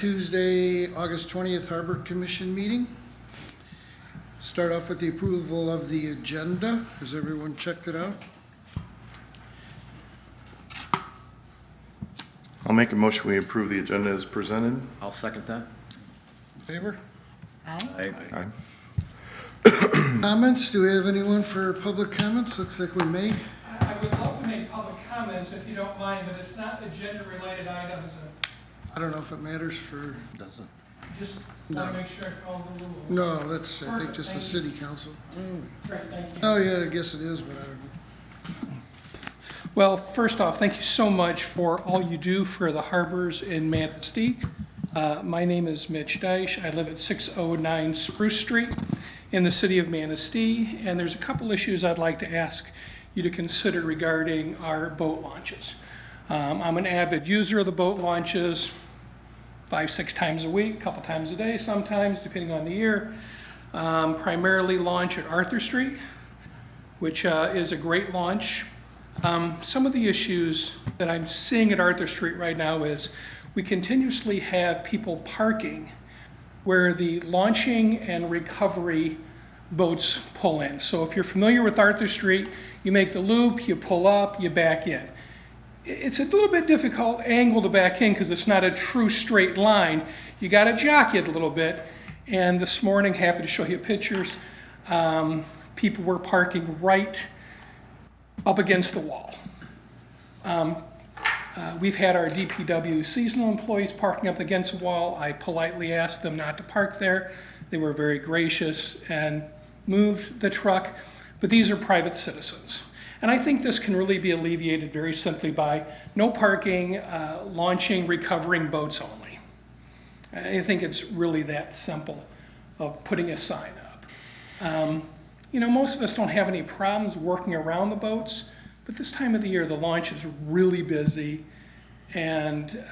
Tuesday, August 20th Harbor Commission meeting. Start off with the approval of the agenda. Has everyone checked it out? I'll make a motion we approve the agenda as presented. I'll second that. In favor? Aye. Aye. Comments? Do we have anyone for public comments? Looks like we may. I would love to make public comments if you don't mind, but it's not agenda-related items. I don't know if it matters for, Doesn't. Just want to make sure I follow the rules. no, that's, I think, Perfect, just the thank city council. Great, thank you. Oh, yeah, I guess it is, but I don't know. Well, first off, thank you so much for all you do for the harbors in Manistee. My name is Mitch Deich. I live at 609 Spruce Street in the city of Manistee, and there's a couple issues I'd like to ask you to consider regarding our boat launches. I'm an avid user of the boat launches 5-6 times a week, a couple times a day sometimes, depending on the year. Primarily launch at Arthur Street, which is a great launch. Some of the issues that I'm seeing at Arthur Street right now is we continuously have people parking where the launching and recovery boats pull in. So if you're familiar with Arthur Street, you make the loop, you pull up, you back in. It's a little bit difficult angle to back in because it's not a true straight line. You got to jockey it a little bit. And this morning, happy to show you pictures, people were parking right up against the wall. We've had our DPW seasonal employees parking up against the wall. I politely asked them not to park there. They were very gracious and moved the truck, but these are private citizens. And I think this can really be alleviated very simply by no parking, launching, recovering boats only. I think it's really that simple of putting a sign up. You know, most of us don't have any problems working around the boats, but this time of the year, the launch is really busy, and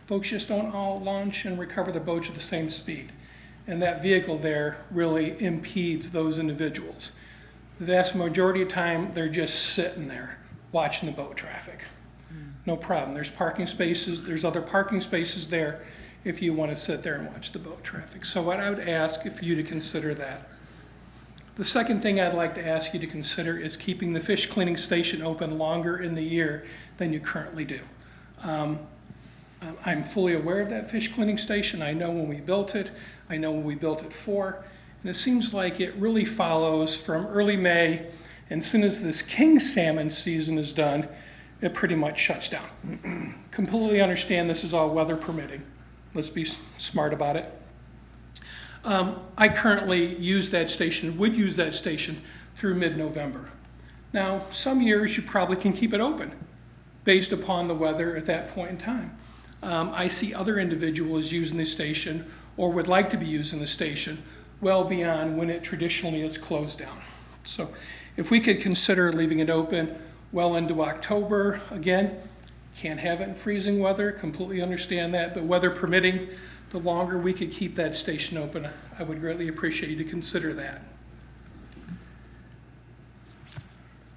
folks just don't all launch and recover the boats at the same speed. And that vehicle there really impedes those individuals. The vast majority of time, they're just sitting there watching the boat traffic. No problem. There's parking spaces. There's other parking spaces there if you want to sit there and watch the boat traffic. So what I would ask is for you to consider that. The second thing I'd like to ask you to consider is keeping the fish cleaning station open longer in the year than you currently do. I'm fully aware of that fish cleaning station. I know when we built it. I know when we built it for. And it seems like it really follows from early May, and as soon as this king salmon season is done, it pretty much shuts down. Completely understand this is all weather permitting. Let's be smart about it. I currently use that station, would use that station through mid-November. Now, some years you probably can keep it open based upon the weather at that point in time. I see other individuals using the station or would like to be using the station well beyond when it traditionally is closed down. So if we could consider leaving it open well into October, again, can't have it in freezing weather, completely understand that, but weather permitting, the longer we could keep that station open, I would greatly appreciate you to consider that.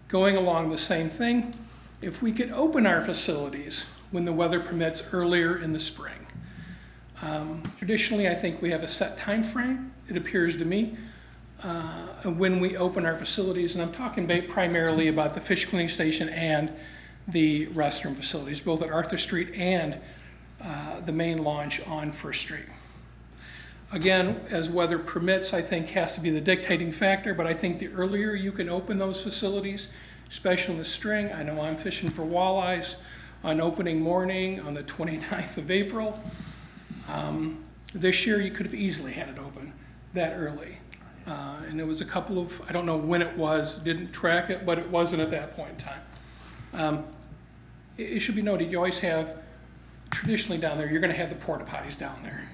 Going along the same thing, if we could open our facilities when the weather permits earlier in the spring. Traditionally, I think we have a set time frame, it appears to me, when we open our facilities, and I'm talking primarily about the fish cleaning station and the restroom facilities, both at Arthur Street and the main launch on First Street. Again, as weather permits, I think has to be the dictating factor, but I think the earlier you can open those facilities, especially in the spring. I know I'm fishing for walleyes on opening morning on the 29th of April. This year you could have easily had it open that early. And there was a couple of, I don't know when it was, didn't track it, but it wasn't at that point in time. It should be noted, you always have, traditionally down there, you're gonna have the porta potties down there.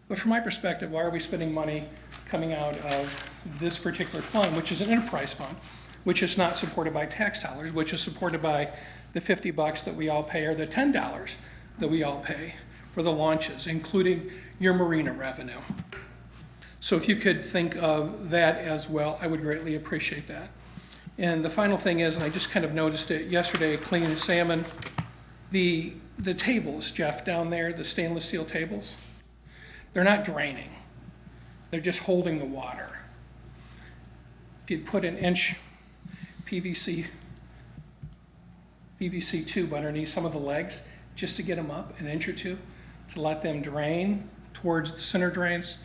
But from my perspective, why are we spending money coming out of this particular fund, which is an enterprise fund, which is not supported by tax dollars, which is supported by the $50 that we all pay or the $10 that we all pay for the launches, including your marina revenue. So if you could think of that as well, I would greatly appreciate that. And the final thing is, and I just kind of noticed it yesterday, cleaning salmon, the the tables, Jeff, down there, the stainless steel tables, they're not draining. They're just holding the water. If you'd put an inch PVC tube underneath some of the legs, just to get them up an inch or two, to let them drain towards the center drains,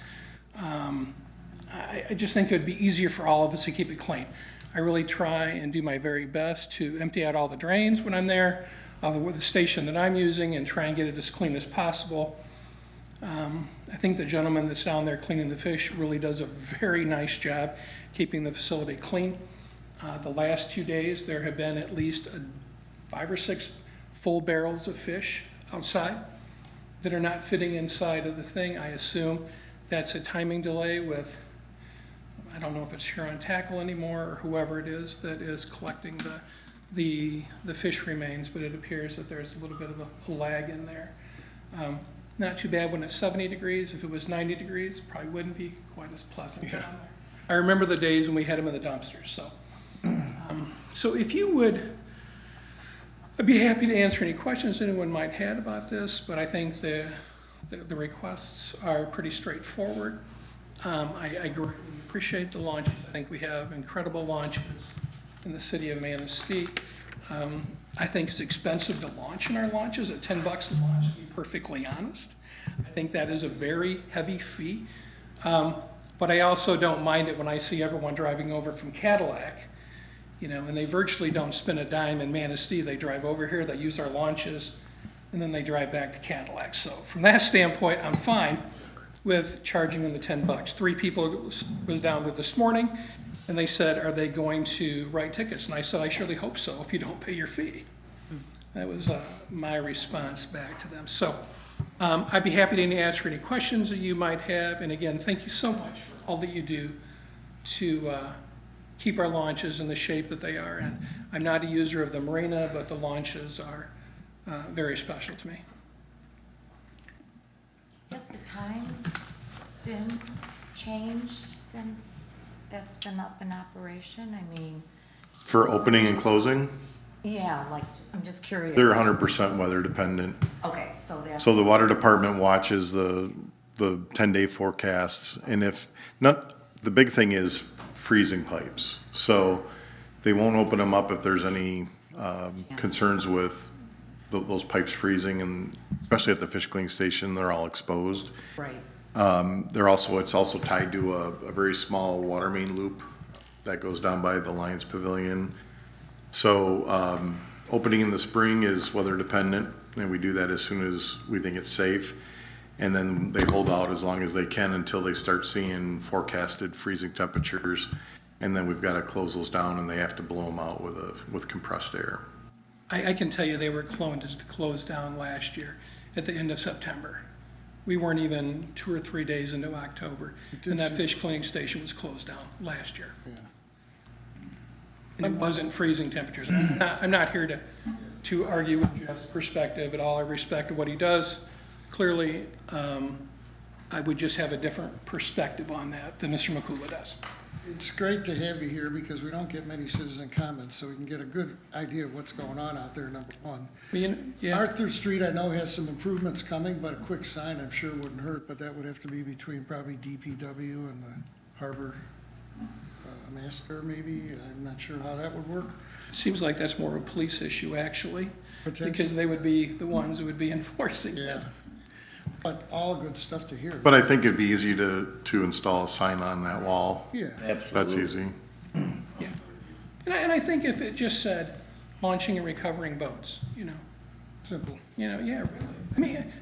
I just think it would be easier for all of us to keep it clean. I really try and do my very best to empty out all the drains when I'm there, with the station that I'm using, and try and get it as clean as possible. I think the gentleman that's down there cleaning the fish really does a very nice job keeping the facility clean. The last 2 days, there have been at least 5 or 6 full barrels of fish outside that are not fitting inside of the thing. I assume that's a timing delay with, I don't know if it's Huron Tackle anymore or whoever it is that is collecting the fish remains, but it appears that there's a little bit of a lag in there. Not too bad when it's 70 degrees. If it was 90 degrees, it probably wouldn't be quite as pleasant down there. I remember the days when we had them in the dumpsters. So if you would, I'd be happy to answer any questions anyone might have about this, but I think the requests are pretty straightforward. I greatly appreciate the launches. I think we have incredible launches in the city of Manistee. I think it's expensive to launch in our launches at $10 a launch, to be perfectly honest. I think that is a very heavy fee. But I also don't mind it when I see everyone driving over from Cadillac, and they virtually don't spend a dime in Manistee. They drive over here, they use our launches, and then they drive back to Cadillac. So from that standpoint, I'm fine with charging them the $10. 3 people was down there this morning, and they said, are they going to write tickets? And I said, I surely hope so if you don't pay your fee. That was my response back to them. So I'd be happy to answer any questions that you might have. And again, thank you so much for all that you do to keep our launches in the shape that they are. And I'm not a user of the marina, but the launches are very special to me. Has the times been changed since that's been up in operation? I mean, For opening and closing, yeah, like, I'm just curious. they're 100% weather dependent. Okay, so that's. So the water department watches the 10-day forecasts, and if not, the big thing is freezing pipes. So they won't open them up if there's any concerns with those pipes freezing, and especially at the fish cleaning station, they're all exposed. Right. It's also tied to a very small water main loop that goes down by the Lions Pavilion. So opening in the spring is weather dependent, and we do that as soon as we think it's safe. And then they hold out as long as they can until they start seeing forecasted freezing temperatures. And then we've got to close those down, and they have to blow them out with compressed air. I can tell you they were closed down last year at the end of September. We weren't even 2 or 3 days into October, and that fish cleaning station was closed down last year. Yeah. And it wasn't freezing temperatures. I'm not here to argue with Jeff's perspective at all. I respect what he does. Clearly, I would just have a different perspective on that than Mr. Makula does. It's great to have you here because we don't get many citizen comments, so we can get a good idea of what's going on out there, number one. Yeah. Arthur Street, I know, has some improvements coming, but a quick sign I'm sure wouldn't hurt, but that would have to be between probably DPW and the harbor master, maybe. I'm not sure how that would work. Seems like that's more of a police issue, actually, Potentially. because they would be the ones who would be enforcing Yeah, that. but all good stuff to hear. But I think it'd be easy to install a sign on that wall. Yeah, That's easy. Yeah. And I think if it just said launching and recovering boats, simple. yeah, really. I mean,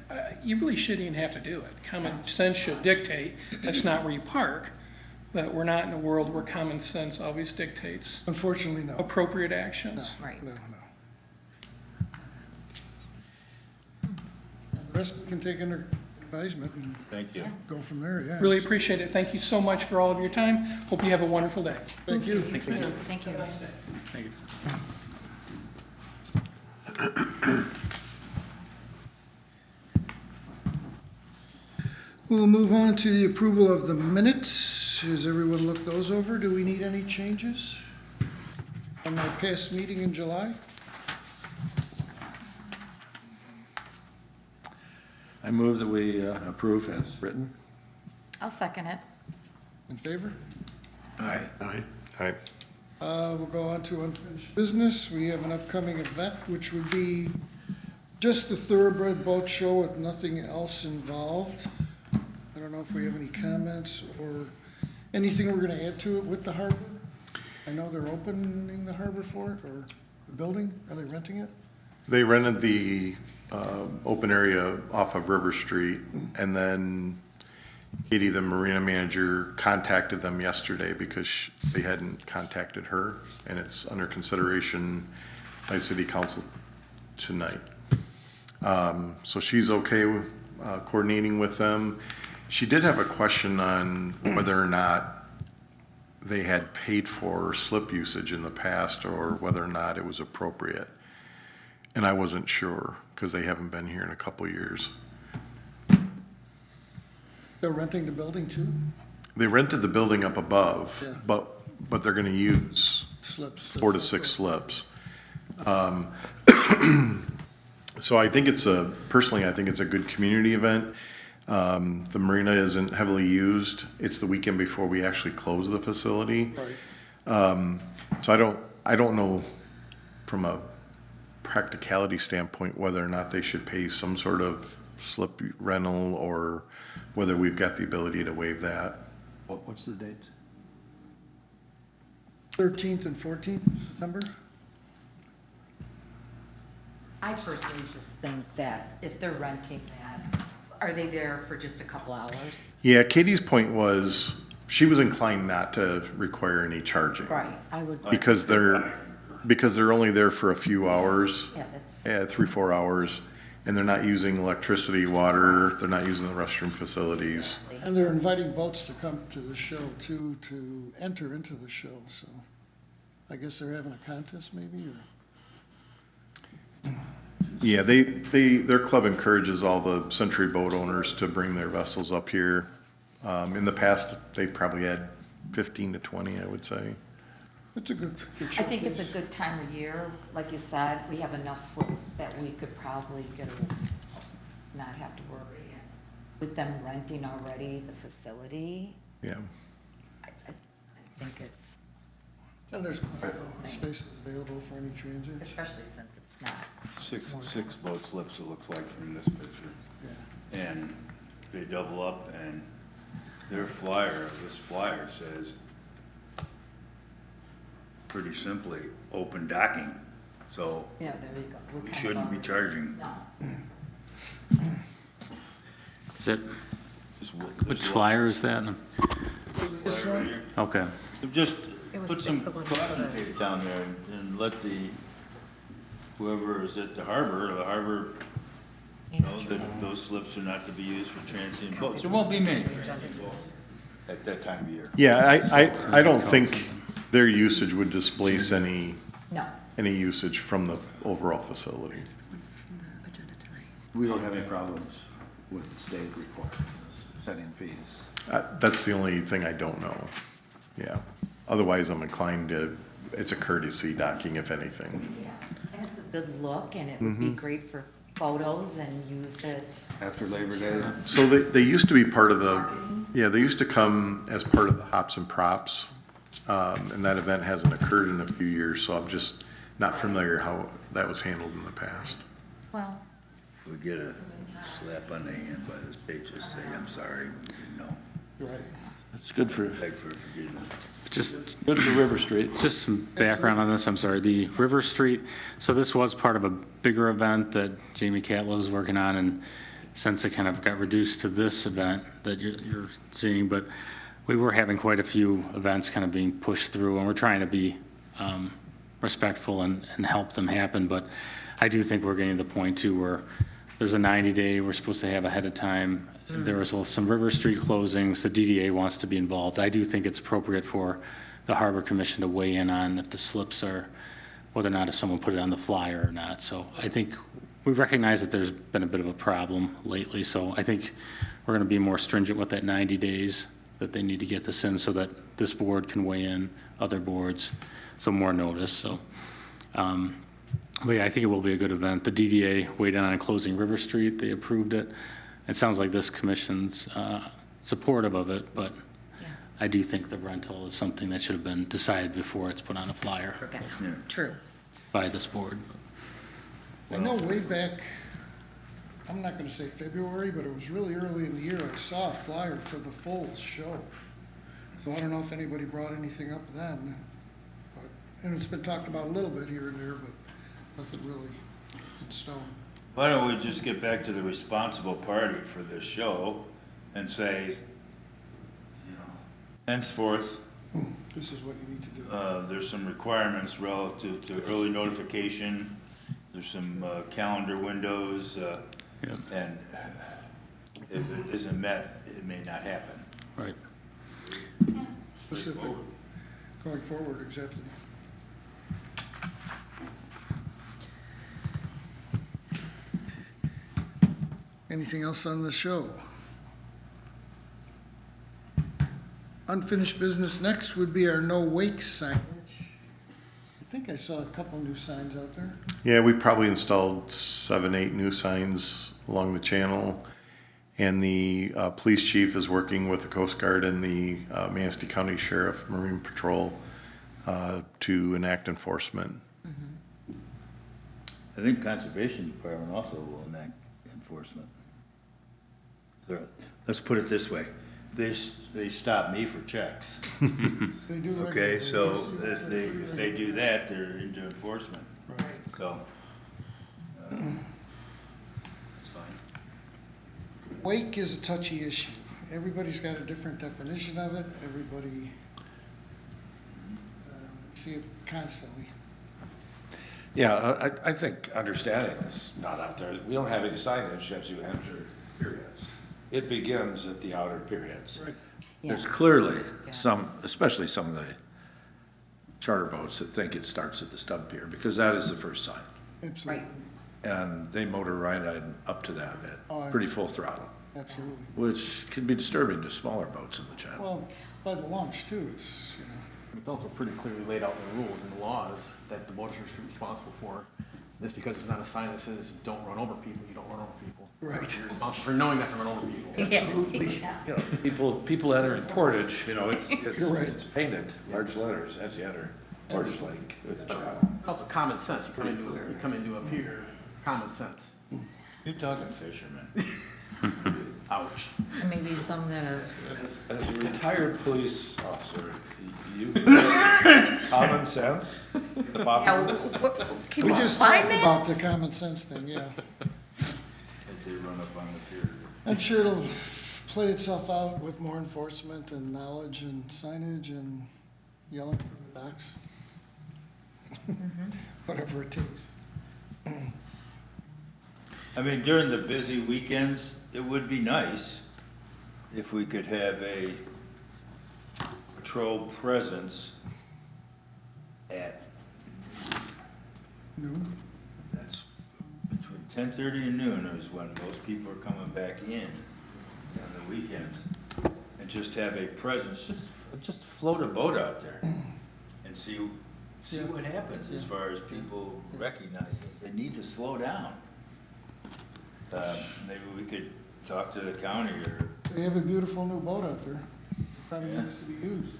you really shouldn't even have to do it. Common sense should dictate that's not where you park, but we're not in a world where common sense always dictates Unfortunately, no. appropriate actions. Right. No. The rest we can take under advisement and Thank you. go from there, yeah. Really appreciate it. Thank you so much for all of your time. Hope you have a wonderful day. Thank you. Thank you. Have a nice day. Thank you. We'll move on to the approval of the minutes. Has everyone looked those over? Do we need any changes from our past meeting in July? I move that we approve as written. I'll second it. In favor? Aye. All right. We'll go on to unfinished business. We have an upcoming event, which would be just the Thoroughbred Boat Show with nothing else involved. I don't know if we have any comments or anything we're gonna add to it with the harbor. I know they're opening the harbor for it, or the building. Are they renting it? They rented the open area off of River Street, and then Katie, the marina manager, contacted them yesterday because they hadn't contacted her, and it's under consideration by city council tonight. So she's okay with coordinating with them. She did have a question on whether or not they had paid for slip usage in the past, or whether or not it was appropriate. And I wasn't sure, because they haven't been here in a couple of years. They're renting the building too? They rented the building up above, Yeah. but they're gonna use Slips. 4 to 6 slips. So I think personally, I think it's a good community event. The marina isn't heavily used. It's the weekend before we actually close the facility. Right. So I don't know from a practicality standpoint whether or not they should pay some sort of slip rental, or whether we've got the ability to waive that. What's the date? 13th and 14th September? I personally just think that if they're renting that, are they there for just a couple hours? Yeah, Katie's point was, she was inclined not to require any charging. Right, I would, Because they're only there for a few hours, yeah, that's, 3-4 hours, and they're not using electricity, water, they're not using the restroom facilities. And they're inviting boats to come to the show too, to enter into the show, so I guess they're having a contest maybe, or? Yeah, their club encourages all the Century boat owners to bring their vessels up here. In the past, they probably had 15 to 20, I would say. It's a good I think it's a good time of year. Like you said, we have enough slips that we could probably not have to worry. With them renting already the facility, Yeah. I think it's, And there's space available for any transient. especially since it's not. Six boat slips, it looks like from this picture. Yeah. And they double up, and this flyer says, pretty simply, open docking. So Yeah, there you go. We're we kind of shouldn't be on- charging. No. Is it, Just which flyer is that? This one? Okay. Just It was- put it's some the one for caution the- tape down there and let whoever is at the harbor, know that those slips are not to be used for transient boats. There won't be many transient boats at that time of year. Yeah, I don't think their usage would displace any No. usage from the overall facility. We don't have any problems with the state report, setting fees. That's the only thing I don't know. Yeah. Otherwise, I'm inclined it's a courtesy docking, if anything. Yeah, and it's a good look, and it would be great for photos and use it. After Labor Day, So they used to be part of they used to come as part of the Hops and Props. And that event hasn't occurred in a few years, so I'm just not familiar how that was handled in the past. Well, We get a slap on the hand by the state, just say, I'm sorry, we didn't know. Right. It's good for, Beg for forgiveness. just, good for River Street. just some background on this, I'm sorry. The River Street, so this was part of a bigger event that Jamie Catlett was working on, and since it kind of got reduced to this event that you're seeing, but we were having quite a few events kind of being pushed through, and we're trying to be respectful and help them happen, but I do think we're getting to the point too where there's a 90-day we're supposed to have ahead of time. There was some River Street closings. The DDA wants to be involved. I do think it's appropriate for the Harbor Commission to weigh in on if the slips are, whether or not if someone put it on the flyer or not. So I think we recognize that there's been a bit of a problem lately. So I think we're going to be more stringent with that 90 days that they need to get this in so that this board can weigh in, other boards, so more notice. So, but yeah, I think it will be a good event. The DDA weighed in on closing River Street. They approved it. it sounds like this commission's supportive of it, but Yeah. I do think the rental is something that should have been decided before it's put on a flyer Okay, Yeah. true. by this board. I know way back, I'm not gonna say February, but it was really early in the year, I saw a flyer for the Falls show. So I don't know if anybody brought anything up then, but, and it's been talked about a little bit here and there, but nothing really in stone. Why don't we just get back to the responsible party for this show and say, you know, henceforth, This is what you need to do. there's some requirements relative to early notification. There's some calendar windows, Yeah, and if it isn't met, it may not happen. right. Specific, going forward, exactly. Anything else on the show? Unfinished business next would be our no wake signage. I think I saw a couple new signs out there. Yeah, we probably installed 7, 8 new signs along the channel. And the police chief is working with the Coast Guard and the Manistee County Sheriff Marine Patrol to enact enforcement. I think Conservation Department also will enact enforcement. Let's put it this way, they stop me for checks. They do. Okay, regularly. so Yes, if they do that, they're into enforcement, Right. so. That's fine. Wake is a touchy issue. Everybody's got a different definition of it. Everybody see it constantly. Yeah, I think understanding is not out there. We don't have any signage as you enter periods. It begins at the outer periods. Right. There's clearly Yeah. some, especially some of the charter boats that think it starts at the stub pier, because that is the first sign. Absolutely. And they motor right on up to that Oh, I- at pretty full throttle, Absolutely. which can be disturbing to smaller boats in the channel. Well, by the launch too, it's, you know, It's also pretty clearly laid out in the rules and the laws that the motorists are responsible for. Just because it's not a sign that says don't run over people, you don't run over people. Right. You're responsible for knowing not to run over people. absolutely. Yeah. You know, people entering Portage, you know, You're right. it's painted large letters as you enter Portage Lake with the channel. It's also common sense. You come into a pier, it's common sense. You're talking fishermen. Ouch. And maybe some that are, As a retired police officer, you, common sense, the yeah, bottom. can We you just find talked that? about the common sense thing, yeah. As they run up on the pier. I'm sure it'll play itself out with more enforcement and knowledge and signage and yelling from the docks. Whatever it takes. I mean, during the busy weekends, it would be nice if we could have a patrol presence at, Noon? that's between 10:30 and noon is when most people are coming back in on the weekends. And just have a presence, just float a boat out there and see Yeah. what happens as far as people recognize that they need to slow down. Maybe we could talk to the county or, They have a beautiful new boat out there. Probably Yeah. needs to be used.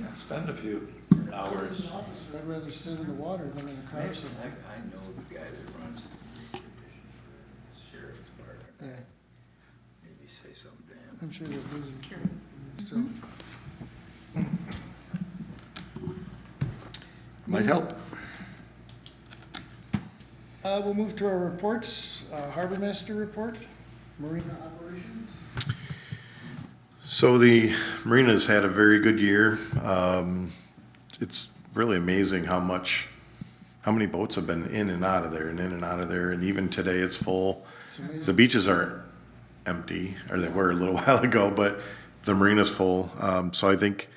Yeah, spend a few As hours. an officer, I'd rather sit in the water than in a car I somewhere. know the guy that runs the Marine Division for the Sheriff's Department. Yeah, Maybe say something to him. I'm sure they're busy. Still. Might help. We'll move to our reports. Harbor Master report, marina operations. So the marina's had a very good year. It's really amazing how many boats have been in and out of there and in and out of there. And even today it's full. It's amazing. The beaches are empty, or they were a little while ago, but the marina's full. So I think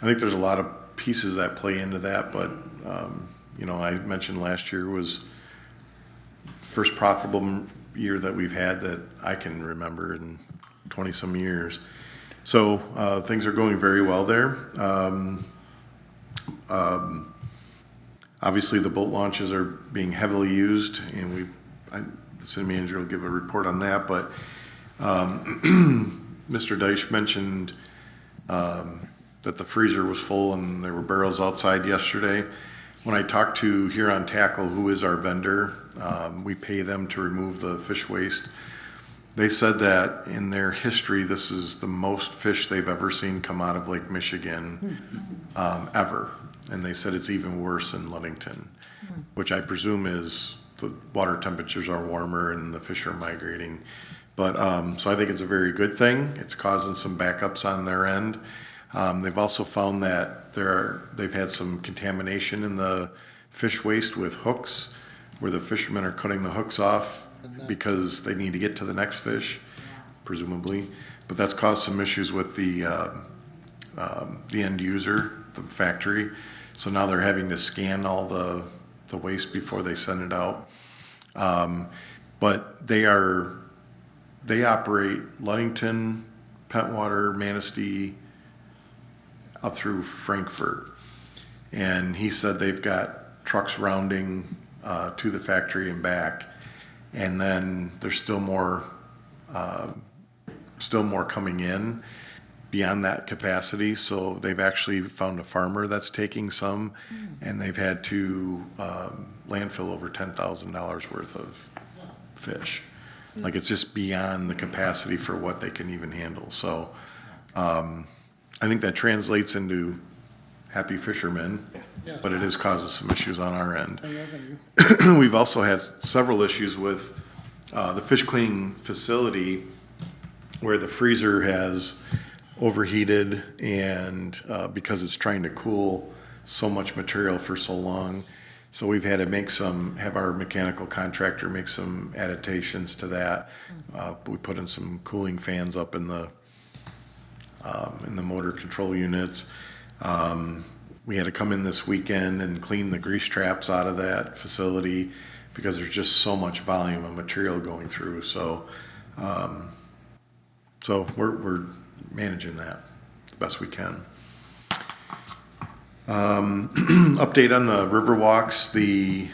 there's a lot of pieces that play into that. But, you know, I mentioned last year was first profitable year that we've had that I can remember in 20 some years. So things are going very well there. Obviously the boat launches are being heavily used, and the city manager will give a report on that, but Mr. Deitch mentioned that the freezer was full and there were barrels outside yesterday. When I talked to Huron Tackle, who is our vendor, we pay them to remove the fish waste. They said that in their history, this is the most fish they've ever seen come out of Lake Michigan, ever. And they said it's even worse in Ludington, which I presume is the water temperatures are warmer and the fish are migrating. But, so I think it's a very good thing. It's causing some backups on their end. They've also found that they've had some contamination in the fish waste with hooks, where the fishermen are cutting the hooks off because they need to get to the next fish, presumably. But that's caused some issues with the end user, the factory. So now they're having to scan all the waste before they send it out. But they operate Ludington, Pentwater, Manistee, up through Frankfurt. And he said they've got trucks rounding to the factory and back. And then there's still more coming in beyond that capacity. So they've actually found a farmer that's taking some, and they've had to landfill over $10,000 worth of fish. Like, it's just beyond the capacity for what they can even handle. So I think that translates into happy fishermen, Yes. but it is causing some issues on our end. And revenue. We've also had several issues with the fish cleaning facility, where the freezer has overheated, and because it's trying to cool so much material for so long. So we've had to have our mechanical contractor make some adaptations to that. We put in some cooling fans up in the motor control units. We had to come in this weekend and clean the grease traps out of that facility because there's just so much volume of material going through. So, we're managing that the best we can. Update on the river walks. Bill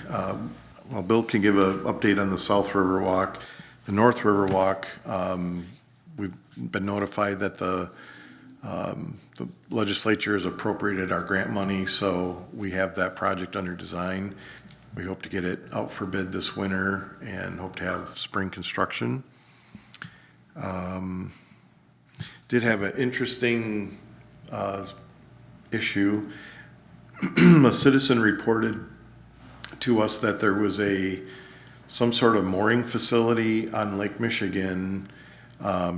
can give an update on the South River Walk. The North River Walk, we've been notified that the legislature has appropriated our grant money, so we have that project under design. We hope to get it out for bid this winter and hope to have spring construction. Did have an interesting issue. A citizen reported to us that there was some sort of mooring facility on Lake Michigan,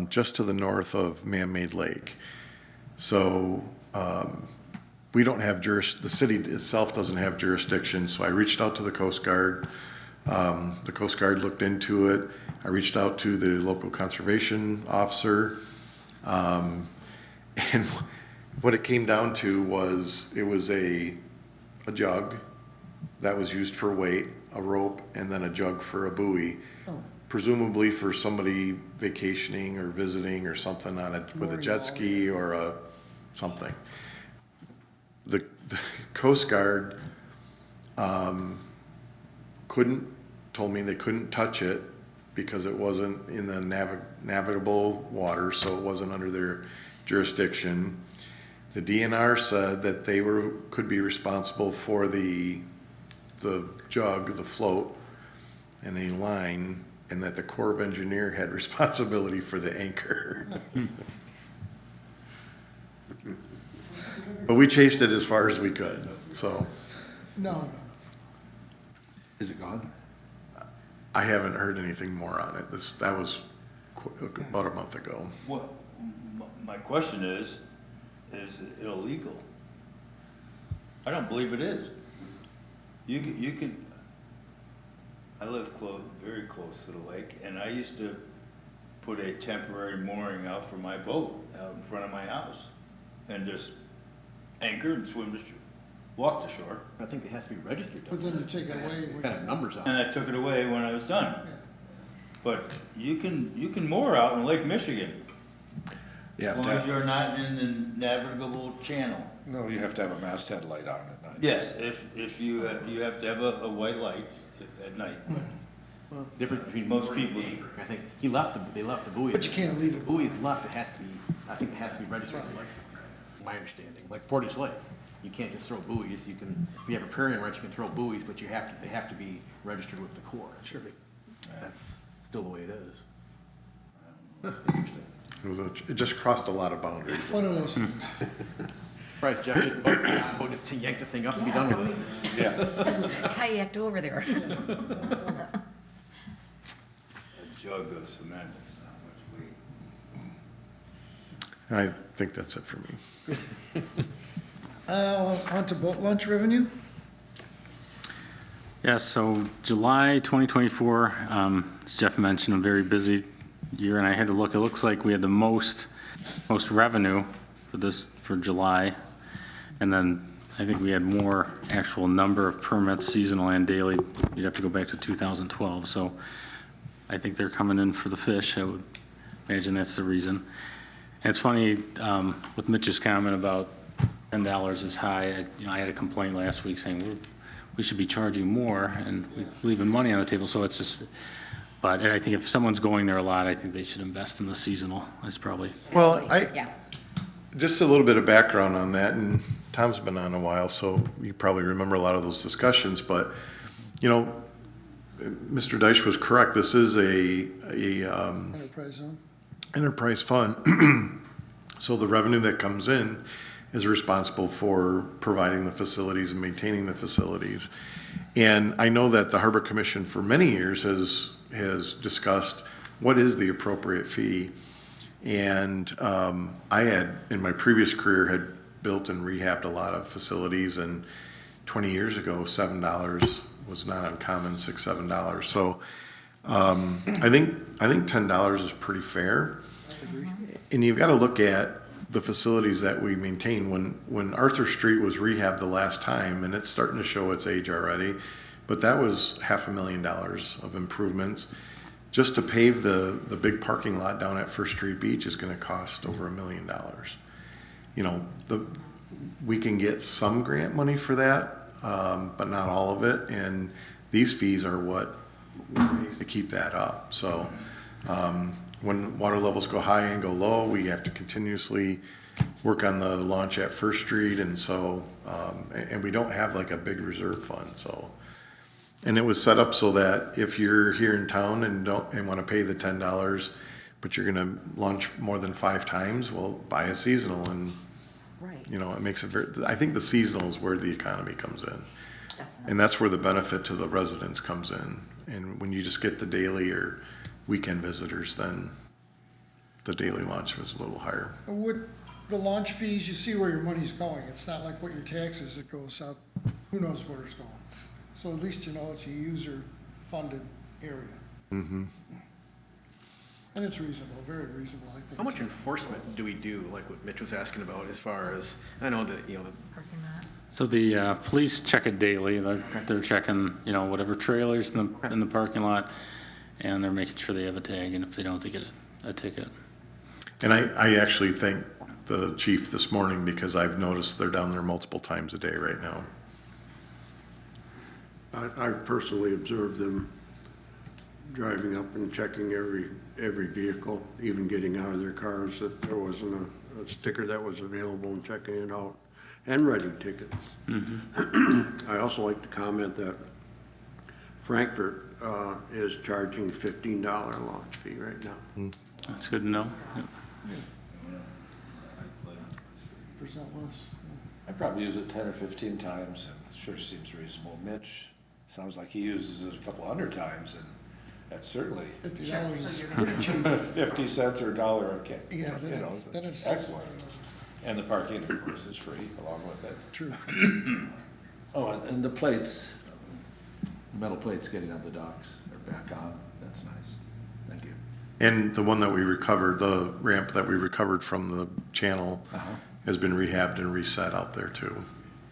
just to the north of Man-Made Lake. So we don't have the city itself doesn't have jurisdiction. So I reached out to the Coast Guard. The Coast Guard looked into it. I reached out to the local conservation officer, and what it came down to was it was a jug that was used for weight, a rope, and then a jug for a buoy, presumably for somebody vacationing or visiting or something on it with a jet ski or something. The Coast Guard told me they couldn't touch it because it wasn't in the navigable water, so it wasn't under their jurisdiction. The DNR said that they could be responsible for the jug, the float, and a line, and that the Corps of Engineer had responsibility for the anchor. But we chased it as far as we could, so. No. Is it gone? I haven't heard anything more on it. That was about a month ago. What, my question is it illegal? I don't believe it is. You can, I live very close to the lake, and I used to put a temporary mooring out for my boat out in front of my house, and just anchor and walk the shore. I think it has to be registered. But then you take it away. Kind of numbers on And it. I took it away when I was done. But you can moor out in Lake Michigan, You as have long to as you're not in the navigable channel. no, you have to have a masthead light on at night. Yes, if you have to have a white light at night. Difference between. Most people- I think he left, they left the buoy. But you can't leave it. Buoy left, it has to be, I think it has to be registered with license, my understanding. Like Portage Lake, you can't just throw buoys, you can, if you have a riparian ranch, you can throw buoys, but you have to, they have to be registered with the Corps. Sure. That's still the way it is. Interesting. It just crossed a lot of boundaries. One of those things. Surprised Jeff didn't vote just to yank the thing up and be done with it. Yeah. Kayaked over there. A jug of cement. is how much weight. I think that's it for me. On to boat launch revenue. Yeah, so July 2024, as Jeff mentioned, a very busy year, and I had to look, it looks like we had the most revenue for July. And then I think we had more actual number of permits, seasonal and daily. You'd have to go back to 2012. So I think they're coming in for the fish. I would imagine that's the reason. And it's funny, with Mitch's comment about $10 is high, I had a complaint last week saying we should be charging more and leaving money on the table. So it's just, but I think if someone's going there a lot, I think they should invest in the seasonal. That's probably. Well, Yeah. just a little bit of background on that, and Tom's been on a while, so you probably remember a lot of those discussions, but, Mr. Deitch was correct. This is a Enterprise zone. enterprise fund. So the revenue that comes in is responsible for providing the facilities and maintaining the facilities. And I know that the Harbor Commission for many years has discussed what is the appropriate fee. And I had, in my previous career, had built and rehabbed a lot of facilities, and 20 years ago, $7 was not uncommon, $6, $7. So I think $10 is pretty fair. And you've got to look at the facilities that we maintain. When Arthur Street was rehabbed the last time, and it's starting to show its age already, but that was $500,000 of improvements. Just to pave the big parking lot down at First Street Beach is going to cost over $1 million. We can get some grant money for that, but not all of it. And these fees are what pays to keep that up. So when water levels go high and go low, we have to continuously work on the launch at First Street. And so, and we don't have like a big reserve fund. So. And it was set up so that if you're here in town and want to pay the $10, but you're going to launch more than 5 times, well, buy a seasonal, and Right. it makes it very. I think the seasonal is where the economy comes in, Definitely. and that's where the benefit to the residents comes in. And when you just get the daily or weekend visitors, then the daily launch was a little higher. With the launch fees, you see where your money's going. It's not like what your taxes, it goes out, who knows where it's going. So at least you know it's a user-funded area. Mm-hmm. And it's reasonable, very reasonable, I think. How much enforcement do we do, like what Mitch was asking about, as far as, I know that, Parking lot. So the police check it daily. They're checking, whatever trailers in the parking lot, and they're making sure they have a tag, and if they don't, they get a ticket. And I actually thank the chief this morning, because I've noticed they're down there multiple times a day right now. I've personally observed them driving up and checking every vehicle, even getting out of their cars if there wasn't a sticker that was available, and checking it out, and writing tickets. Mm-hmm. I also like to comment that Frankfurt is charging $15 launch fee right now. That's good to know. Yep. Percent less. I probably use it 10 or 15 times, and it sure seems reasonable. Mitch, sounds like he uses it a couple hundred times, and that's certainly $50 is pretty cheap. 50 cents or $1 a can. Yeah, that is Excellent. And the parking, of course, is free along with it. true. Oh, and the plates, metal plates getting on the docks are back on. That's nice. Thank you. And the one that we recovered, the ramp that we recovered from the channel, has been rehabbed and reset out there too.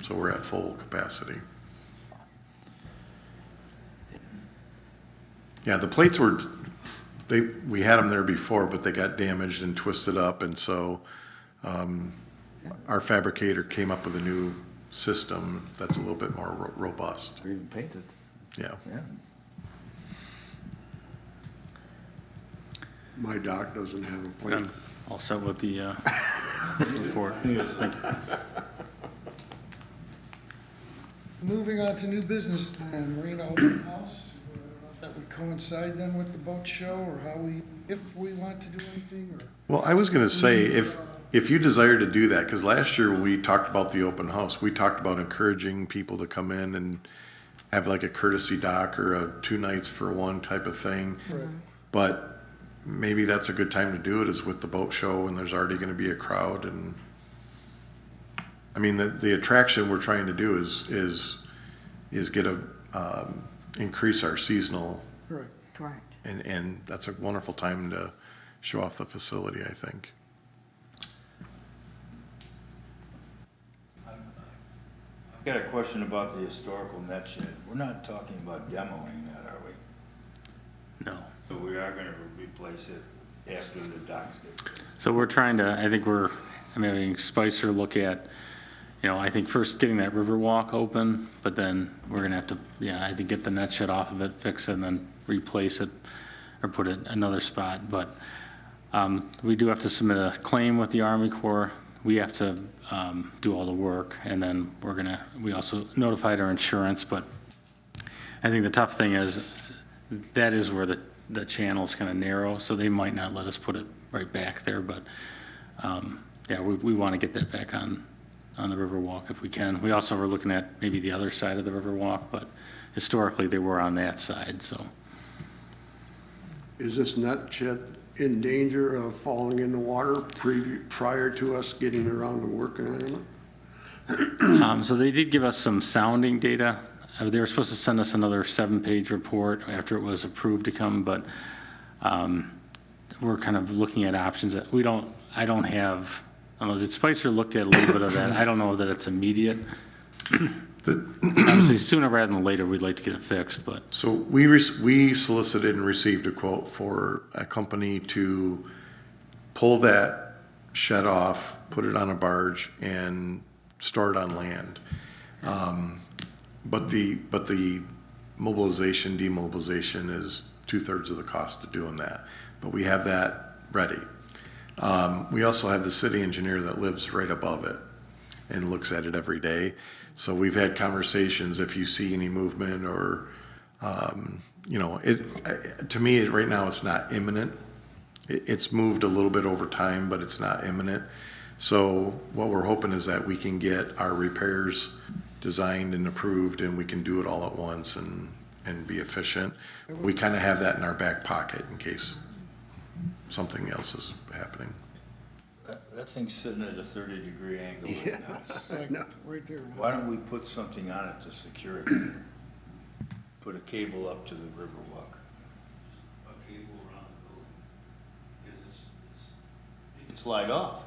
So we're at full capacity. Yeah, the plates we had them there before, but they got damaged and twisted up, and so our fabricator came up with a new system that's a little bit more robust. Or even painted. Yeah. Yeah. My dock doesn't have a plate. I'm all set with the report. Thank you. Moving on to new business and Marina Open House. I don't know if that would coincide then with the boat show or how we, if we want to do anything or. Well, I was gonna say, if you desire to do that, because last year when we talked about the open house, we talked about encouraging people to come in and have like a courtesy dock or a 2 nights for one type of thing. Right. But maybe that's a good time to do it is with the boat show and there's already gonna be a crowd and, I mean, the attraction we're trying to do is get increase our seasonal, Correct. Correct. and that's a wonderful time to show off the facility, I think. I've got a question about the historical net shed. We're not talking about demoing that, are we? No. So we are gonna replace it after the docks get fixed. So we're trying to, I think I'm having Spicer look at, I think first getting that river walk open, but then we're gonna have to, I think get the net shed off of it, fix it, and then replace it or put it another spot. But we do have to submit a claim with the Army Corps. We have to do all the work, and then we also notified our insurance, but I think the tough thing is that is where the channel's kind of narrow, so they might not let us put it right back there, but we want to get that back on the Riverwalk if we can. We also were looking at maybe the other side of the Riverwalk, but historically they were on that side, so. Is this net shed in danger of falling in the water prior to us getting around to working on it? So they did give us some sounding data. They were supposed to send us another 7-page report after it was approved to come, but we're kind of looking at options that I don't know, did Spicer looked at a little bit of that? I don't know that it's immediate. Obviously, sooner rather than later, we'd like to get it fixed, but. So we solicited and received a quote for a company to pull that shed off, put it on a barge, and store it on land. But the mobilization, demobilization is 2/3 of the cost of doing that. But we have that ready. We also have the city engineer that lives right above it and looks at it every day. So we've had conversations, if you see any movement or, to me, right now, it's not imminent. It's moved a little bit over time, but it's not imminent. So what we're hoping is that we can get our repairs designed and approved and we can do it all at once and be efficient. We kind of have that in our back pocket in case something else is happening. That thing's sitting at a 30-degree angle right now. It's like right there. Why don't we put something on it to secure it? Put a cable up to the Riverwalk. A cable around the building. Because it can slide off.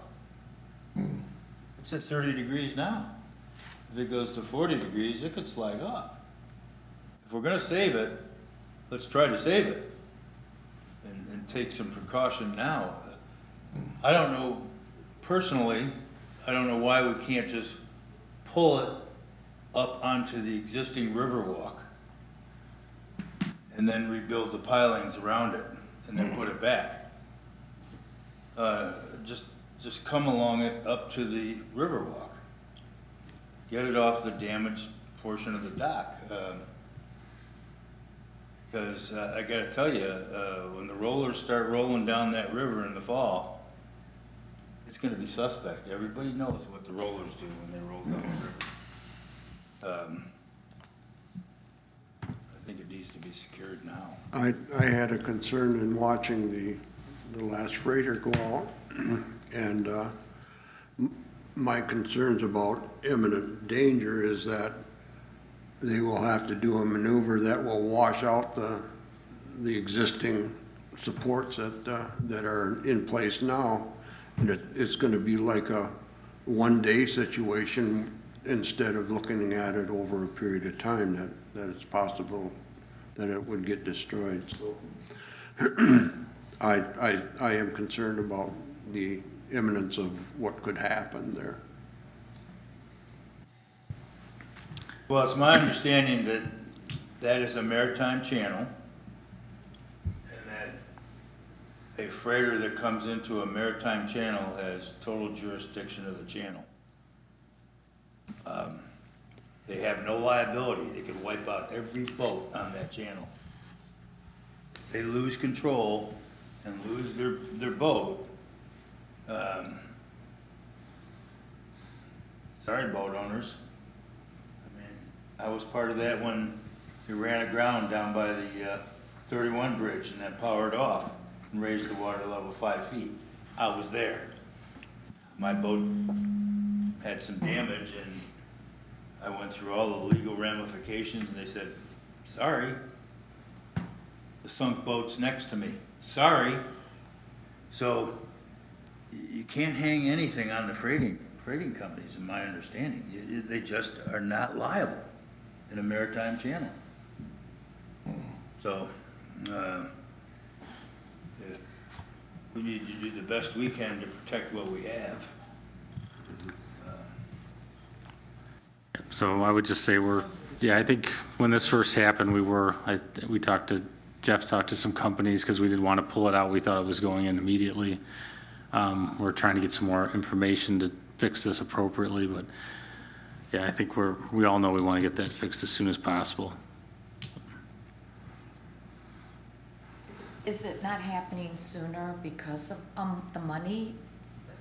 It's at 30 degrees now. If it goes to 40 degrees, it could slide off. If we're gonna save it, let's try to save it and take some precaution now. I don't know, personally, I don't know why we can't just pull it up onto the existing Riverwalk and then rebuild the pilings around it and then put it back. Just come along it up to the Riverwalk. Get it off the damaged portion of the dock. Because I gotta tell you, when the rollers start rolling down that river in the fall, it's gonna be suspect. Everybody knows what the rollers do when they roll down the river. I think it needs to be secured now. I had a concern in watching the last freighter go out, and my concerns about imminent danger is that they will have to do a maneuver that will wash out the existing supports that are in place now. And it's gonna be like a one-day situation instead of looking at it over a period of time that it's possible that it would get destroyed. So I am concerned about the imminence of what could happen there. Well, it's my understanding that that is a maritime channel, and a freighter that comes into a maritime channel has total jurisdiction of the channel. They have no liability. They could wipe out every boat on that channel. If they lose control and lose their boat, sorry, boat owners. I mean, I was part of that when we ran aground down by the 31 bridge and that powered off and raised the water level 5 feet. I was there. My boat had some damage and I went through all the legal ramifications and they said, sorry, the sunk boat's next to me. Sorry. So you can't hang anything on the freighting companies, in my understanding. They just are not liable in a maritime channel. So, we need to do the best we can to protect what we have. So I would just say I think when this first happened, Jeff talked to some companies because we didn't want to pull it out. We thought it was going in immediately. We're trying to get some more information to fix this appropriately, but yeah, I think we all know we want to get that fixed as soon as possible. Is it not happening sooner because of the money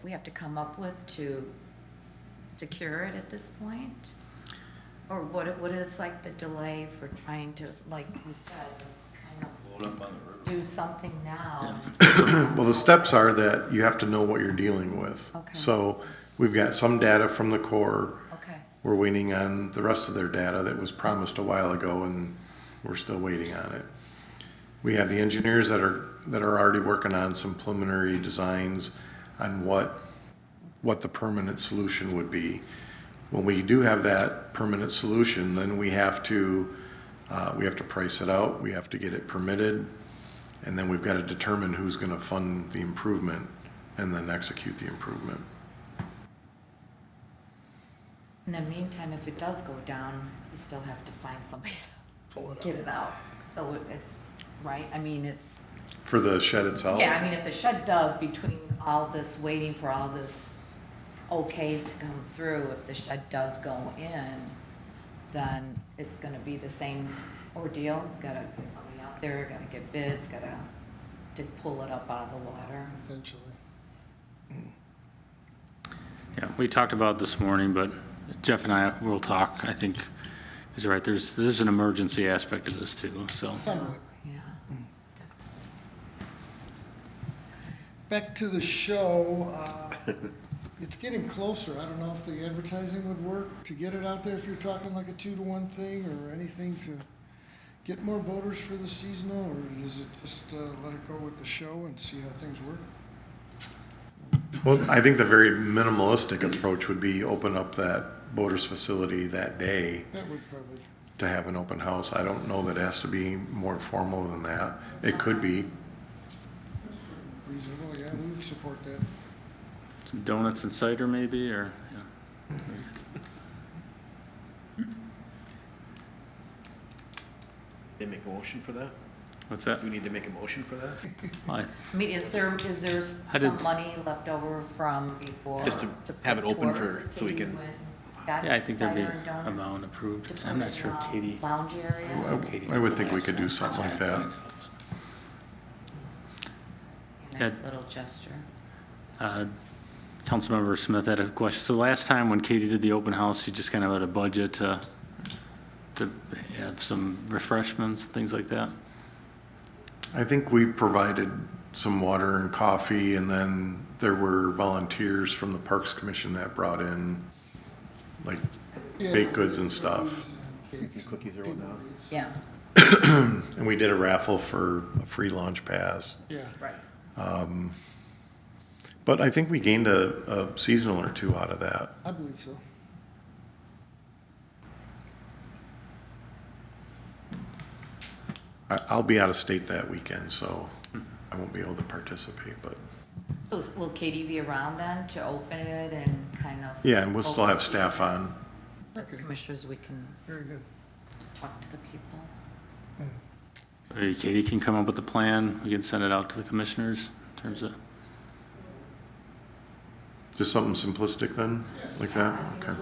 we have to come up with to secure it at this point? Or what is like the delay for trying to, like you said, let's kind of do something now? Well, the steps are that you have to know what you're dealing with. Okay. So we've got some data from the Corps. Okay, We're waiting on the rest of their data that was promised a while ago, and we're still waiting on it. We have the engineers that are already working on some preliminary designs on what the permanent solution would be. When we do have that permanent solution, then we have to price it out, we have to get it permitted, and then we've got to determine who's going to fund the improvement and then execute the improvement. in the meantime, if it does go down, you still have to find somebody to get it out. So it's, right, I mean, it's, For the shed itself? yeah, I mean, if the shed does, between all this, waiting for all this okays to come through, if the shed does go in, then it's gonna be the same ordeal. Gotta get somebody out there, gotta get bids, to pull it up out of the water. Potentially. Yeah, we talked about it this morning, but Jeff and I will talk. I think he's right. There's an emergency aspect of this too, so. Somewhat. Yeah. Back to the show, it's getting closer. I don't know if the advertising would work to get it out there, if you're talking like a 2-to-1 thing or anything to get more boaters for the seasonal, or does it just let it go with the show and see how things work? Well, I think the very minimalistic approach would be open up that boaters facility that day That would probably, to have an open house. I don't know that it has to be more formal than that. It could be. reasonable, yeah, we would support that. Some donuts and cider maybe, or, yeah. They make a motion for that? What's that? Do we need to make a motion for that? I- I mean, is there How did- some money left over from before? Just to put have it open towards so we Katie can- went- got Yeah, I think there'd be cider and donuts amount approved. to put I'm not in, sure if Katie. Lounge area? Katie I would did think we last could do one. something like that. Nice little gesture. Councilmember Smith had a question. So last time when Katie did the open house, she just kind of had a budget to have some refreshments, things like that? I think we provided some water and coffee, and then there were volunteers from the Parks Commission that brought in like Yeah. baked goods and stuff. Cakes and Cookies or whatnot. Yeah, And we did a raffle for a free launch pass. Yeah, right. But I think we gained a seasonal or two out of that. I believe so. I'll be out of state that weekend, so I won't be able to participate, but So will Katie be around then to open it and kind of? yeah, and we'll still have oversee staff it? on. As commissioners, we can Very good. talk to the people. Maybe Katie can come up with a plan. We can send it out to the commissioners. terms of, Just something simplistic then, like that? Okay.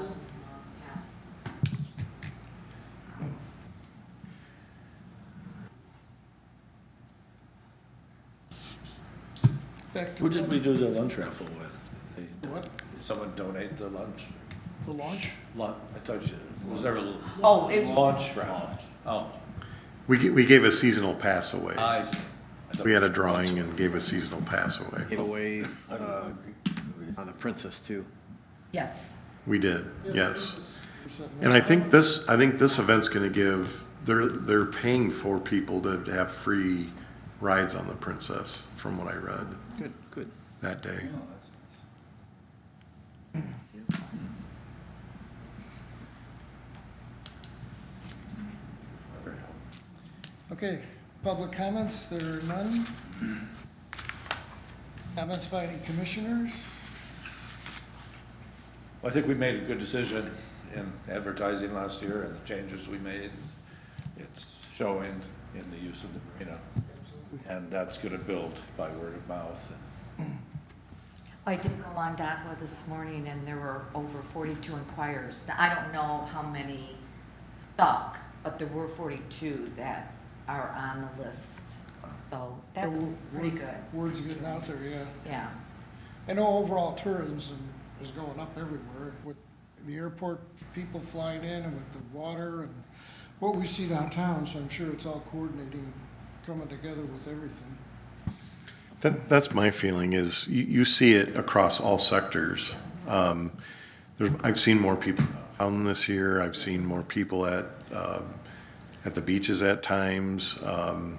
Back to Who did we do the lunch raffle with? What? Did someone donate the lunch? The launch? I thought you, was there a Oh, it, launch raffle? Oh, We gave a seasonal pass away. I see. We had a drawing and gave a seasonal pass away. Gave away, on the Princess too. yes. We did, yes. And I think this event's gonna give, they're paying for people to have free rides on the Princess, from what I read Good, good. that day. Okay, public comments, there are none. Comments by any commissioners? I think we made a good decision in advertising last year and the changes we made. It's showing in the use of the marina. And that's gonna build by word of mouth. I did go on DACWA this morning and there were over 42 inquirers. Now, I don't know how many stuck, but there were 42 that are on the list. So that's pretty good. Word's getting out there, yeah. Yeah. I know overall tourism is going up everywhere with the airport, people flying in and with the water and what we see downtown, so I'm sure it's all coordinating, coming together with everything. That's my feeling is you see it across all sectors. I've seen more people down this year. I've seen more people at the beaches at times. And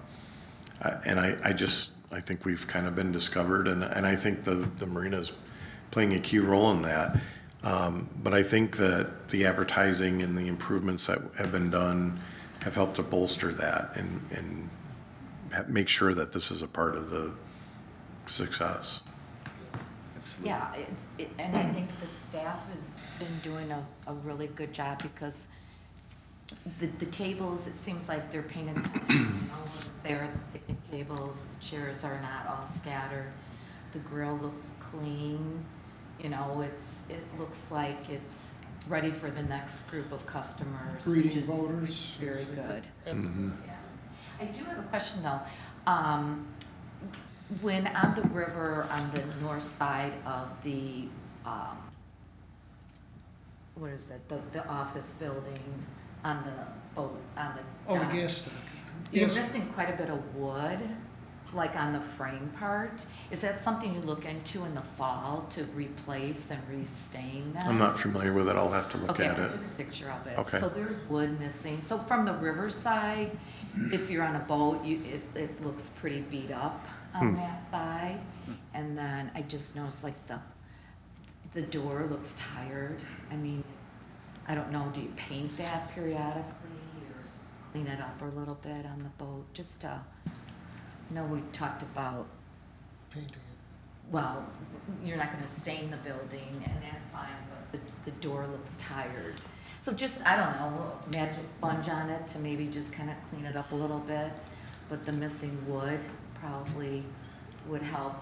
I think we've kind of been discovered and I think the marina's playing a key role in that. But I think that the advertising and the improvements that have been done have helped to bolster that and make sure that this is a part of the success. Yeah, and I think the staff has been doing a really good job because the tables, it seems like they're paying attention. No one's there at the picnic tables, the chairs are not all scattered. The grill looks clean, you know, it looks like it's ready for the next group of customers. which Greeting is voters. Very good. Mhm. Yeah. I do have a question though. When on the river, on the north side of the, what is it, the office building, on the boat, on the Oh, the dock, gas stack. you're Yes. missing quite a bit of wood, like on the frame part. Is that something you look into in the fall to replace and restain them? I'm not familiar with it. I'll have to look Okay, at I it. took a picture of it. Okay. So there's wood missing. So from the riverside, if you're on a boat, it looks pretty beat up on that side. And then I just noticed like the door looks tired. I mean, I don't know, do you paint that periodically or clean it up a little bit on the boat? Just I know we talked about, Painting it. well, you're not gonna stain the building, and that's fine, but the door looks tired. So just, I don't know, magic sponge on it to maybe just kind of clean it up a little bit, but the missing wood probably would help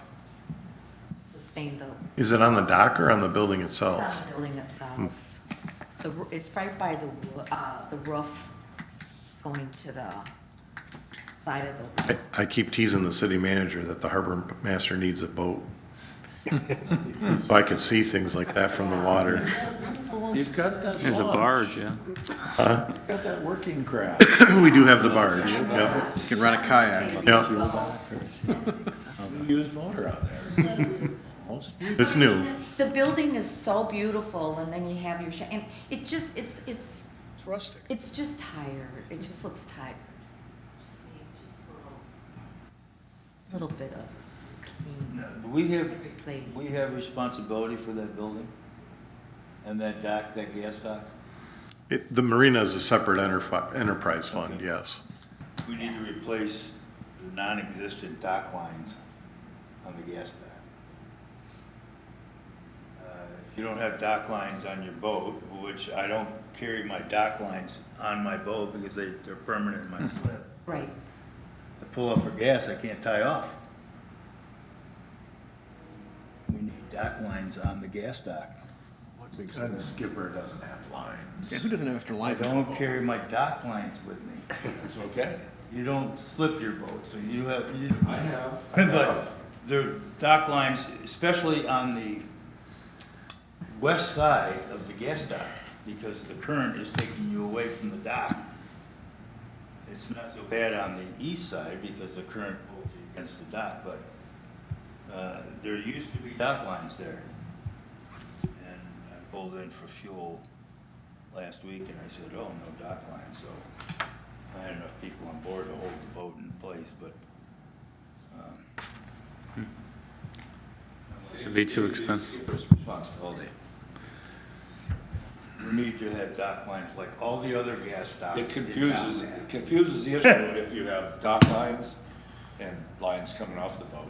sustain the, Is it on the dock or on the building it's itself? on the building itself. It's right by the roof going to the side of the, I keep teasing the city manager that the harbor master needs a boat. So I could see things like that from the water. You've got that there's a launch. barge, yeah. You've got that working craft. We do have the barge, yep. You can run a kayak. Yep, Used motor out there. Most. it's new. the building is so beautiful, and then you have your, and it just, it's It's rustic. It's just tired. It just looks tired. Just needs just a little bit of clean. Do we have, Replace. we have responsibility for that building? And that dock, that gas dock? The marina is a separate enterprise fund, Okay. yes. We need to replace the non-existent dock lines on the gas dock. If you don't have dock lines on your boat, which I don't carry my dock lines on my boat because they're permanent in my slip. Right. I pull up for gas, I can't tie off. we need dock lines on the gas dock. And Skipper doesn't have lines. Yeah, who doesn't have extra I lines? don't carry my dock lines with me. It's okay. You don't slip your boat, so you have, I have. but the dock lines, especially on the west side of the gas dock, because the current is taking you away from the dock. It's not so bad on the east side because the current pulls you against the dock, but there used to be dock lines there. And I pulled in for fuel last week and I said, oh, no dock lines, so I had enough people on board to hold the boat in place, but Should be too expensive. Skipper's responsibility. we need to have dock lines like all the other gas docks. It in confuses, town. it confuses the issue if you have dock lines and lines coming off the boat.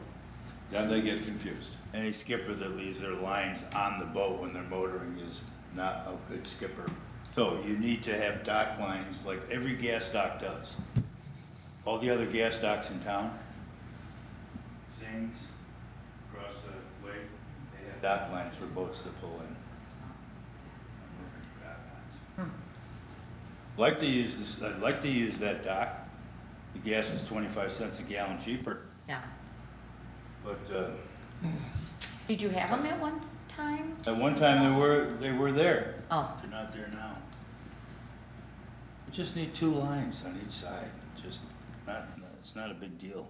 Then they get confused. Any skipper that leaves their lines on the boat when they're motoring is not a good skipper. So you need to have dock lines like every gas dock does. All the other gas docks in town, Zings, across the lake, they have dock lines for boats to pull in. Like to use this, I'd like to use that dock. The gas is 25 cents a gallon cheaper, Yeah. but, Did you have them at one time? at one time they were there. Oh, They're not there now. We just need 2 lines on each side, just not, it's not a big deal.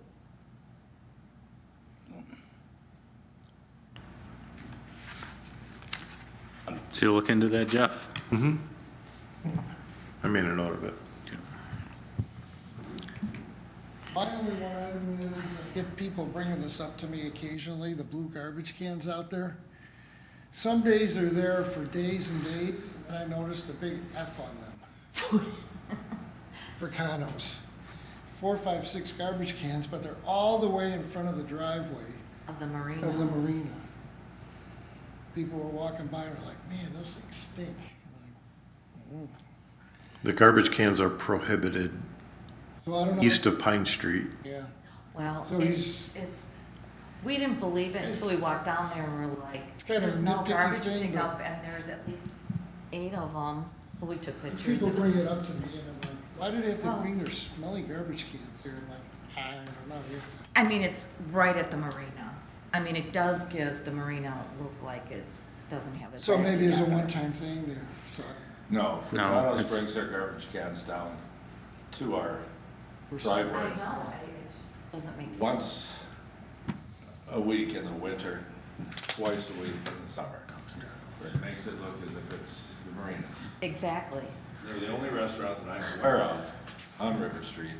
So you look into that, Jeff? I made a note of it. My only one item is, I get people bringing this up to me occasionally, the blue garbage cans out there. Some days they're there for days and days, and I noticed a big F on them. For condos. 4, 5, 6 garbage cans, but they're all the way in front of the driveway of the marina. of the marina. People were walking by and were like, man, those things stink. I'm like, The garbage cans are prohibited so I don't know. east of Pine Street. Yeah. Well, So it's, we didn't believe it until we walked down there and we're like, It's kind of there's a no nitpicky garbage thing, pickup and there's at least 8 of them. Well, we took pictures People of bring it. it up to me and I'm like, why do they have to Oh. bring their smelly garbage cans here? I'm like, I don't know. You have to. I mean, it's right at the marina. I mean, it does give the marina look like it's, doesn't have its So act maybe it's a together. one-time thing there, so. No, No, Furcados it's- brings their garbage cans down to our for some- I driveway know, it just doesn't make sense. once a week in the winter, twice a week in the summer. It makes it look as if it's the marinas. Exactly. They're the only restaurant that I'm aware of on River Street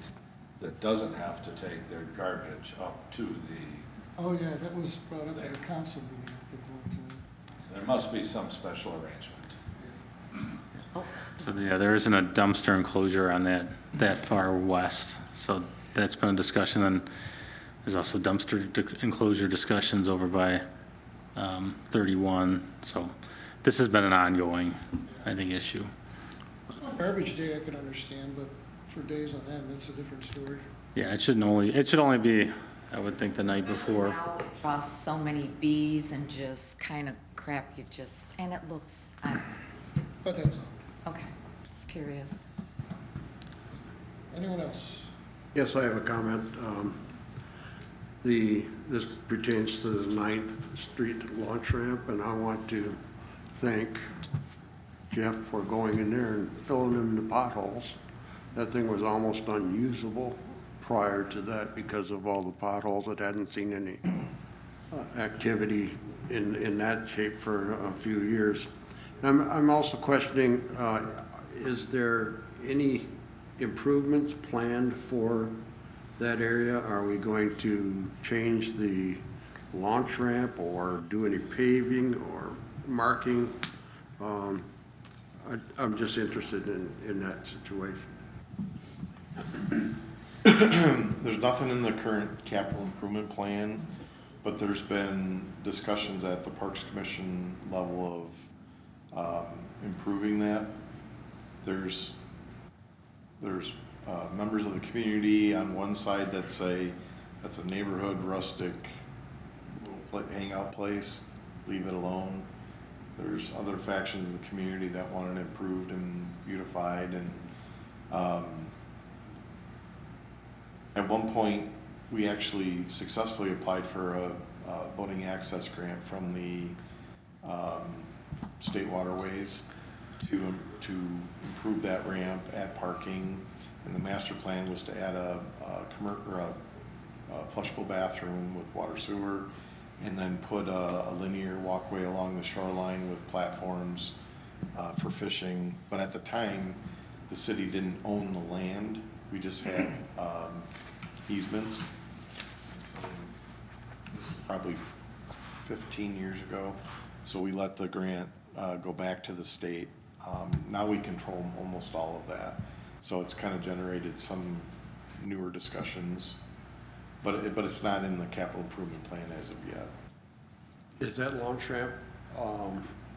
that doesn't have to take their garbage up to the, Oh, yeah, that was brought up at a council meeting, I think, one time. there must be some special arrangement. Oh, So yeah, there isn't a dumpster enclosure on that far west. So that's been a discussion. And there's also enclosure discussions over by 31. So this has been an ongoing, I think, issue. Garbage day I could understand, but for days on end, it's a different story. Yeah, it should only be, I would think, the night before. Now it draws so many bees and just kind of crap, and it looks, But that's all. okay, just curious. Anyone else? Yes, I have a comment. This pertains to the 9th Street launch ramp, and I want to thank Jeff for going in there and filling in the potholes. That thing was almost unusable prior to that because of all the potholes. It hadn't seen any activity in that shape for a few years. I'm also questioning, is there any improvements planned for that area? Are we going to change the launch ramp or do any paving or marking? I'm just interested in that situation. There's nothing in the current capital improvement plan, but there's been discussions at the Parks Commission level of improving that. There's members of the community on one side that say that's a neighborhood rustic little hangout place, leave it alone. There's other factions of the community that want it improved and beautified, and at one point, we actually successfully applied for a boating access grant from the state waterways to improve that ramp, add parking, and the master plan was to add a flushable bathroom with water sewer, and then put a linear walkway along the shoreline with platforms for fishing. But at the time, the city didn't own the land. We just had easements. So, this is probably 15 years ago. So we let the grant go back to the state. Now we control almost all of that. So it's kind of generated some newer discussions, but it's not in the capital improvement plan as of yet. Is that launch ramp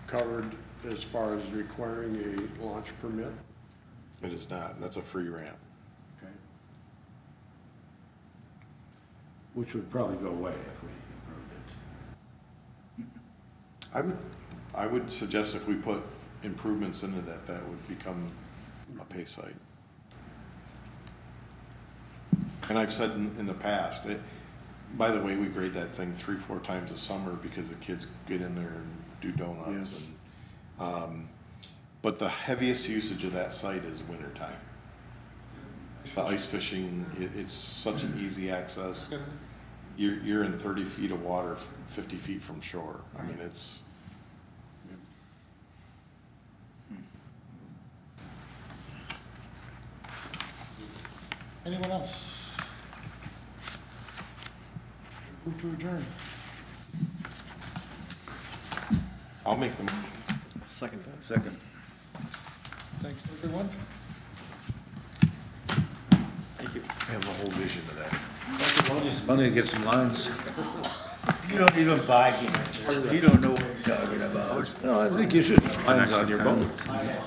covered as far as requiring a launch permit? It is not. That's a free ramp. Okay. Which would probably go away if we improved it. I would suggest if we put improvements into that, that would become a pay site. And I've said in the past, by the way, we grade that thing 3-4 times a summer because the kids get in there and do donuts. Yes. And but the heaviest usage of that site is wintertime. The ice fishing, it's such an easy access. You're in 30 feet of water, 50 feet from shore. I mean, it's. Anyone else? Move to adjourn. I'll make them. Second. Second. Thanks, everyone. I have the whole vision of that. It's funny to get some lines. You don't even buy games. You don't know what you're talking about. No, I think you should, lines on your boat. Plenty of